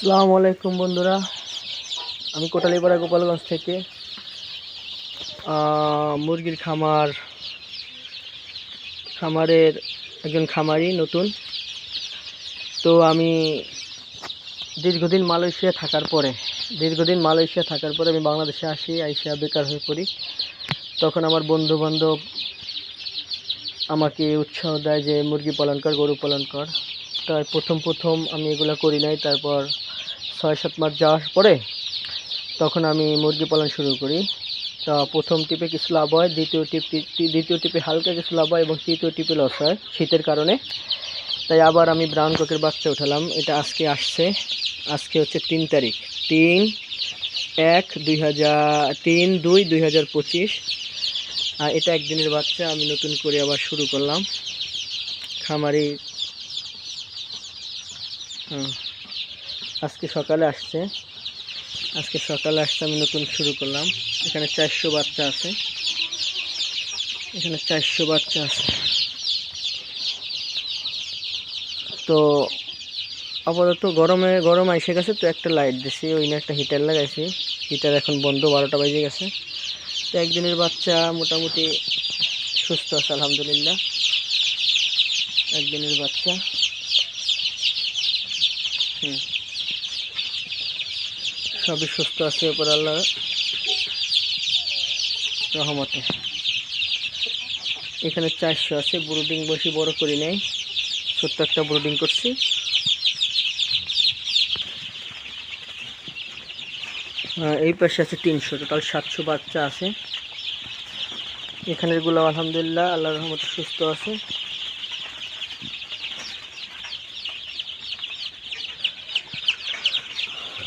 আসসালামু আলাইকুম বন্ধুরা, আমি কোটালীপাড়া গোপালগঞ্জ থেকে মুরগির খামারের একজন খামারি নতুন। তো আমি দীর্ঘদিন মালয়েশিয়া থাকার পরে আমি বাংলাদেশে আসি, আইসা বেকার হয়ে পড়ি। তখন আমার বন্ধু বান্ধব আমাকে উৎসাহ দেয় যে মুরগি পালন কর, গরু পালন কর। তাই প্রথম আমি এগুলো করি নাই। তারপর 6-7 মাস যাওয়ার পরে তখন আমি মুরগি পালন শুরু করি। তা প্রথম টিপে কিছু লাভ হয়, দ্বিতীয় টিপে হালকা কিছু লাভ হয় এবং তৃতীয় টিপে লস হয় শীতের কারণে। তাই আবার আমি ব্রাউন ককের বাচ্চা উঠালাম। এটা আজকে হচ্ছে 3 তারিখ, 3/2/2025। আর এটা একদিনের বাচ্চা। আমি নতুন করে আবার শুরু করলাম খামারি। আজকে সকালে আসছে আমি নতুন শুরু করলাম। এখানে 400 বাচ্চা আছে, তো আপাতত গরম এসে গেছে। তো একটা লাইট দিছি, ওই না একটা হিটার লাগাইছি। হিটার এখন বন্ধ, 12টা বেজে গেছে। তো একদিনের বাচ্চা মোটামুটি সুস্থ আছে আলহামদুলিল্লাহ। একদিনের বাচ্চা সবই সুস্থ আছে উপর আল্লাহর রহমতে। এখানে 400 আছে। ব্রুডিং বেশি বড় করি নাই, ছোট্ট একটা ব্রুডিং করছি। এই পাশে আছে 300, টোটাল 700 বাচ্চা আছে। এখানেরগুলো আলহামদুলিল্লাহ আল্লাহর রহমতে সুস্থ আছে।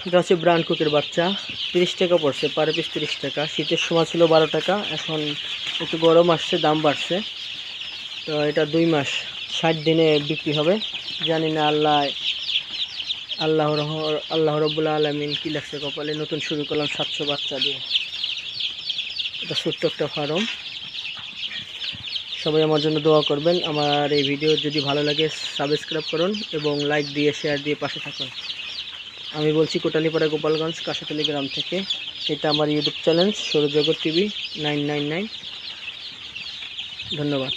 এটা হচ্ছে ব্রাউন কুকের বাচ্চা, 30 টাকা পড়ছে, পার পিস 30 টাকা। শীতের সময় ছিল 12 টাকা, এখন একটু গরম আসছে, দাম বাড়ছে। তো এটা 2 মাস 60 দিনে বিক্রি হবে। জানি না আল্লাহ রব্বুল আলামিন কি লাগছে কপালে। নতুন শুরু করলাম 700 বাচ্চা দিয়ে। এটা ছোট্ট একটা ফার্ম। সবাই আমার জন্য দোয়া করবেন। আমার এই ভিডিও যদি ভালো লাগে সাবস্ক্রাইব করুন এবং লাইক দিয়ে শেয়ার দিয়ে পাশে থাকুন। আমি বলছি কোটালীপাড়া গোপালগঞ্জ কাশাতলী গ্রাম থেকে। এটা আমার ইউটিউব চ্যানেল সৌরজগৎ টিভি 999। ধন্যবাদ।